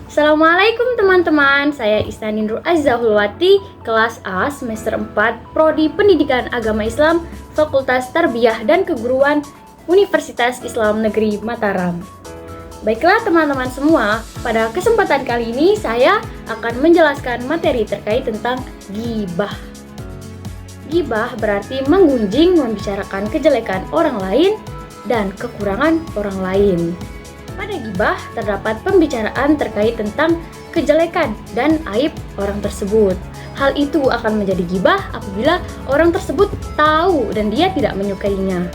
Assalamualaikum teman-teman, saya Isnanin Nur Azzahulwati, kelas A semester 4, Prodi Pendidikan Agama Islam, Fakultas Tarbiyah dan Keguruan, Universitas Islam Negeri Mataram. Baiklah teman-teman semua, pada kesempatan kali ini saya akan menjelaskan materi terkait tentang ghibah. Ghibah berarti menggunjing, membicarakan kejelekan orang lain dan kekurangan orang lain. Pada ghibah terdapat pembicaraan terkait tentang kejelekan dan aib orang tersebut. Hal itu akan menjadi ghibah apabila orang tersebut tahu dan dia tidak menyukainya.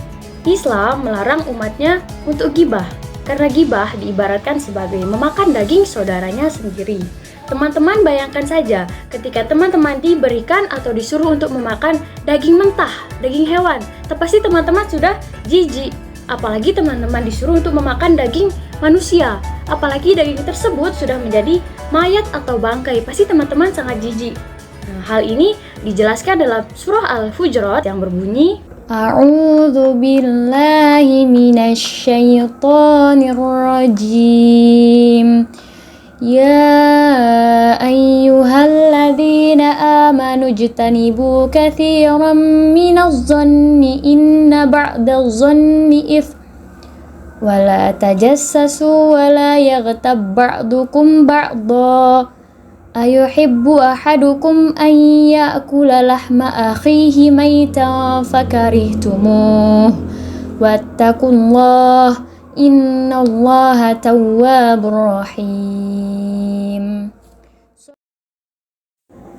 Islam melarang umatnya untuk ghibah, karena ghibah diibaratkan sebagai memakan daging saudaranya sendiri. Teman-teman bayangkan saja ketika teman-teman diberikan atau disuruh untuk memakan daging mentah, daging hewan, pasti teman-teman sudah jijik. Apalagi teman-teman disuruh untuk memakan daging manusia, apalagi daging tersebut sudah menjadi mayat atau bangkai, pasti teman-teman sangat jijik. Nah, hal ini dijelaskan dalam surah Al-Hujurat yang berbunyi, A'udzu billahi minasy syaithanir rajim. Ya ayyuhalladzina amanu ijtanibu katsiran minadh dhanni inna ba'dadh dhanni its wala tajassasu wala yaghtab ba'dukum ba'dha ayuhibbu ahadukum an ya'kula lahma akhihi maytan fakarihtumuh wattaqullaha innallaha tawwabur rahim.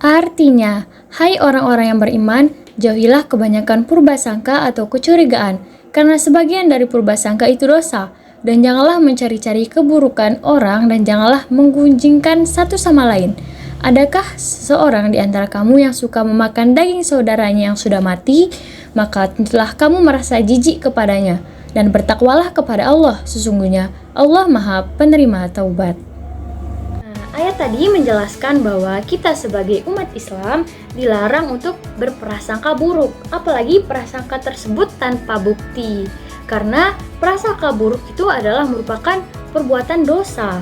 Artinya, hai orang-orang yang beriman, jauhilah kebanyakan purbasangka atau kecurigaan, karena sebagian dari purbasangka itu dosa, dan janganlah mencari-cari keburukan orang dan janganlah menggunjingkan satu sama lain. Adakah seseorang di antara kamu yang suka memakan daging saudaranya yang sudah mati? Maka tentulah kamu merasa jijik kepadanya, dan bertakwalah kepada Allah, sesungguhnya Allah Maha Penerima Taubat. Ayat tadi menjelaskan bahwa kita sebagai umat Islam dilarang untuk berprasangka buruk, apalagi prasangka tersebut tanpa bukti. Karena prasangka buruk itu adalah merupakan perbuatan dosa.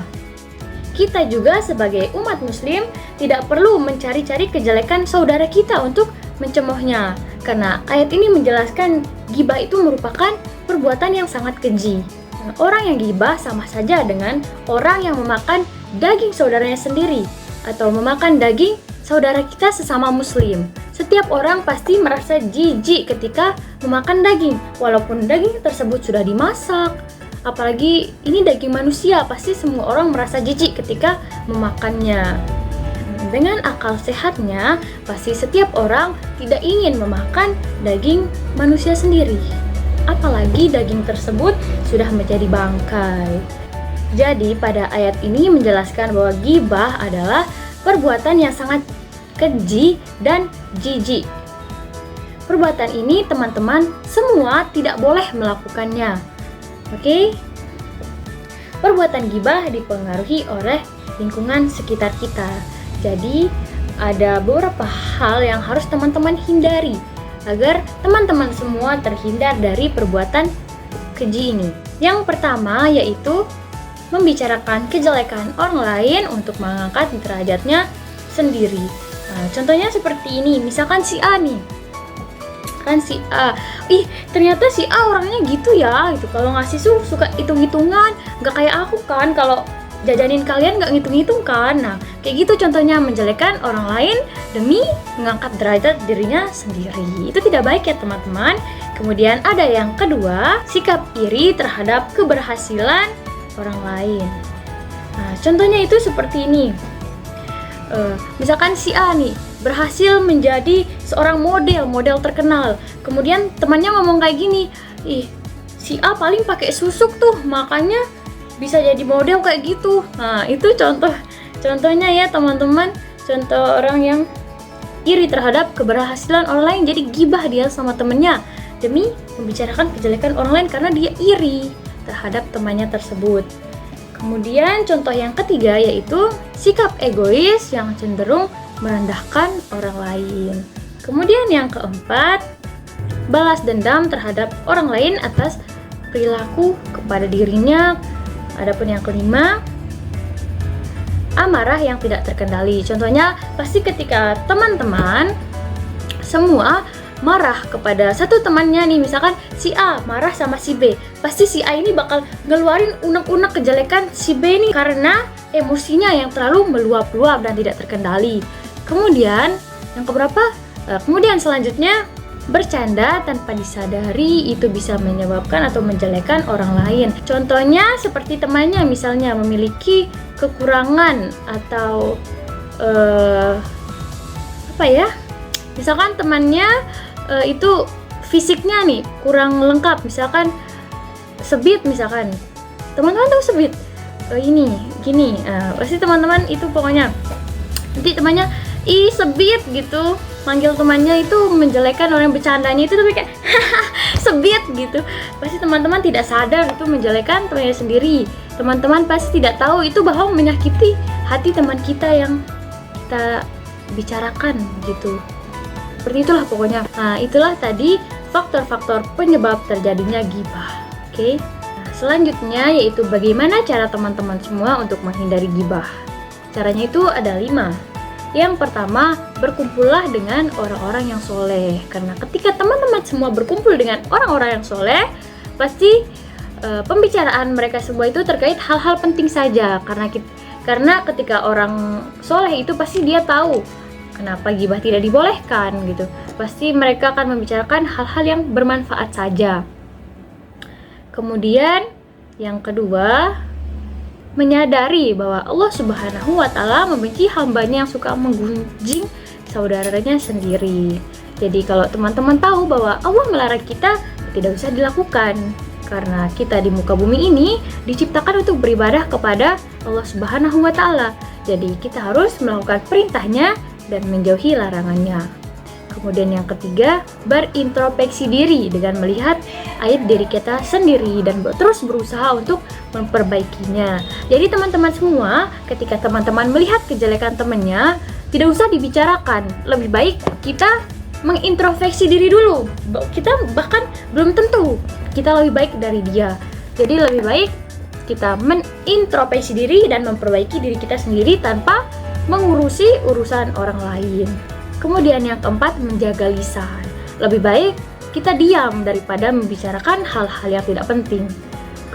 Kita juga sebagai umat muslim tidak perlu mencari-cari kejelekan saudara kita untuk mencemoohnya. Karena ayat ini menjelaskan ghibah itu merupakan perbuatan yang sangat keji. Orang yang ghibah sama saja dengan orang yang memakan daging saudaranya sendiri atau memakan daging saudara kita sesama muslim. Setiap orang pasti merasa jijik ketika memakan daging, walaupun daging tersebut sudah dimasak. Apalagi ini daging manusia, pasti semua orang merasa jijik ketika memakannya. Dengan akal sehatnya, pasti setiap orang tidak ingin memakan daging manusia sendiri. Apalagi daging tersebut sudah menjadi bangkai. Jadi pada ayat ini menjelaskan bahwa ghibah adalah perbuatan yang sangat keji dan jijik. Perbuatan ini teman-teman semua tidak boleh melakukannya. Oke? Perbuatan ghibah dipengaruhi oleh lingkungan sekitar kita. Jadi ada beberapa hal yang harus teman-teman hindari agar teman-teman semua terhindar dari perbuatan keji ini. Yang pertama yaitu membicarakan kejelekan orang lain untuk mengangkat derajatnya sendiri. Nah, contohnya seperti ini, misalkan si A nih, kan si A, ternyata si A orangnya gitu ya, gitu. Kalau ngasih suka hitung-hitungan, nggak kayak aku kan, kalau jajanin kalian nggak ngitung-ngitung kan. Nah, kayak gitu contohnya menjelekan orang lain demi mengangkat derajat dirinya sendiri. Itu tidak baik ya teman-teman. Kemudian ada yang kedua, sikap iri terhadap keberhasilan orang lain. Nah, contohnya itu seperti ini. Misalkan si A nih berhasil menjadi seorang model terkenal. Kemudian temannya ngomong kayak gini, si A paling pakai susuk tuh, makanya bisa jadi model kayak gitu. Nah, itu contohnya ya teman-teman, contoh orang yang iri terhadap keberhasilan orang lain, jadi ghibah dia sama temennya demi membicarakan kejelekan orang lain karena dia iri terhadap temannya tersebut. Kemudian contoh yang ketiga yaitu sikap egois yang cenderung merendahkan orang lain. Kemudian yang keempat, balas dendam terhadap orang lain atas perilaku kepada dirinya. Adapun yang kelima, amarah yang tidak terkendali. Contohnya, pasti ketika teman-teman semua marah kepada satu temannya nih, misalkan si A marah sama si B, pasti si A ini bakal ngeluarin unek-unek kejelekan si B nih karena emosinya yang terlalu meluap-luap dan tidak terkendali. Kemudian yang keberapa? Kemudian selanjutnya, bercanda tanpa disadari itu bisa menyebabkan atau menjelekan orang lain. Contohnya seperti temannya misalnya memiliki kekurangan atau misalkan temannya itu fisiknya nih kurang lengkap, misalkan sebit, misalkan teman-teman tahu sebit gini, pasti teman-teman itu pokoknya nanti temannya sebit gitu, manggil temannya itu menjelekan, orang bercandanya itu tapi kayak sebit gitu, pasti teman-teman tidak sadar itu menjelekan temannya sendiri. Teman-teman pasti tidak tahu itu bahwa menyakiti hati teman kita yang kita bicarakan gitu. Seperti itulah pokoknya. Nah, itulah tadi faktor-faktor penyebab terjadinya ghibah. Oke. Nah, selanjutnya yaitu bagaimana cara teman-teman semua untuk menghindari ghibah. Caranya itu ada 5. Yang pertama, berkumpullah dengan orang-orang yang soleh. Karena ketika teman-teman semua berkumpul dengan orang-orang yang soleh, pasti pembicaraan mereka semua itu terkait hal-hal penting saja. Karena ketika orang soleh itu pasti dia tahu kenapa ghibah tidak dibolehkan gitu. Pasti mereka akan membicarakan hal-hal yang bermanfaat saja. Kemudian yang kedua, menyadari bahwa Allah Subhanahu wa Ta'ala membenci hambanya yang suka menggunjing saudaranya sendiri. Jadi kalau teman-teman tahu bahwa Allah melarang kita, tidak usah dilakukan. Karena kita di muka bumi ini diciptakan untuk beribadah kepada Allah Subhanahu wa Ta'ala. Jadi kita harus melakukan perintahnya dan menjauhi larangannya. Kemudian yang ketiga, berintrospeksi diri dengan melihat aib diri kita sendiri dan terus berusaha untuk memperbaikinya. Jadi teman-teman semua, ketika teman-teman melihat kejelekan temannya, tidak usah dibicarakan. Lebih baik kita mengintrospeksi diri dulu. Kita bahkan belum tentu kita lebih baik dari dia. Jadi lebih baik kita mengintrospeksi diri dan memperbaiki diri kita sendiri tanpa mengurusi urusan orang lain. Kemudian yang keempat, menjaga lisan. Lebih baik kita diam daripada membicarakan hal-hal yang tidak penting.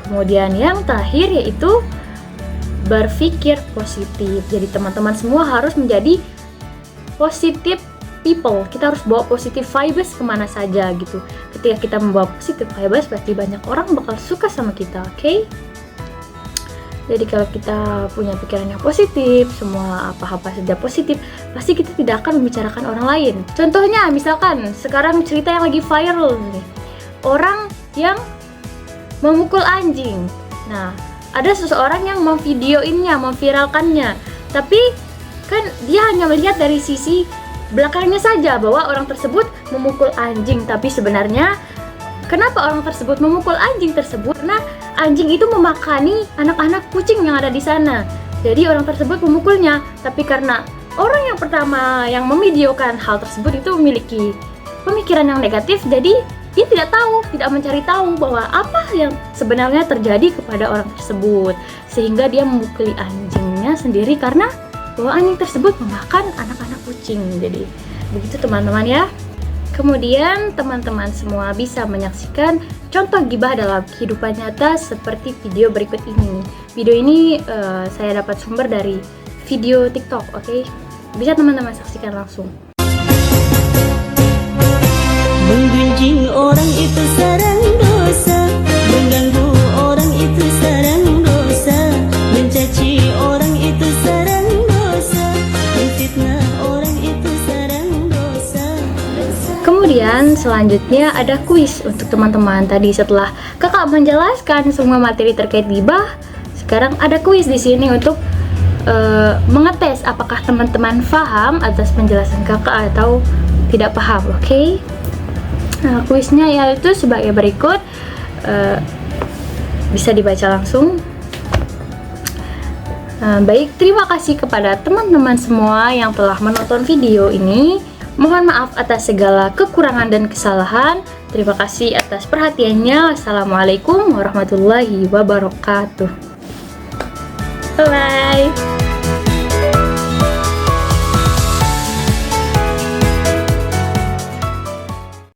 Kemudian yang terakhir yaitu berpikir positif. Jadi teman-teman semua harus menjadi positive people. Kita harus bawa positive vibes kemana saja gitu. Ketika kita membawa positive vibes, pasti banyak orang bakal suka sama kita, oke? Jadi kalau kita punya pikiran yang positif, semua apa-apa saja positif, pasti kita tidak akan membicarakan orang lain. Contohnya misalkan sekarang cerita yang lagi viral nih, orang yang memukul anjing. Nah, ada seseorang yang memvideoinnya, memviralkannya, tapi kan dia hanya melihat dari sisi belakangnya saja bahwa orang tersebut memukul anjing, tapi sebenarnya kenapa orang tersebut memukul anjing tersebut? Karena anjing itu memakani anak-anak kucing yang ada di sana. Jadi orang tersebut memukulnya, tapi karena orang yang pertama yang memvideokan hal tersebut itu memiliki pemikiran yang negatif, jadi dia tidak mencari tahu bahwa apa yang sebenarnya terjadi kepada orang tersebut, sehingga dia memukuli anjingnya sendiri karena bahwa anjing tersebut memakan anak-anak kucing. Jadi begitu teman-teman ya. Kemudian teman-teman semua bisa menyaksikan contoh ghibah dalam kehidupan nyata seperti video berikut ini. Video ini saya dapat sumber dari video TikTok, oke? Bisa teman-teman saksikan langsung. Menggunjing orang itu sarang dosa, mengganggu orang itu sarang dosa, mencaci orang itu sarang dosa, menfitnah orang itu sarang dosa. Kemudian selanjutnya ada kuis untuk teman-teman. Tadi setelah kakak menjelaskan semua materi terkait ghibah, sekarang ada kuis di sini untuk mengetes apakah teman-teman paham atas penjelasan kakak atau tidak paham, oke? Nah, kuisnya yaitu sebagai berikut, bisa dibaca langsung. Baik, terima kasih kepada teman-teman semua yang telah menonton video ini. Mohon maaf atas segala kekurangan dan kesalahan. Terima kasih atas perhatiannya. Assalamualaikum warahmatullahi wabarakatuh. Bye-bye.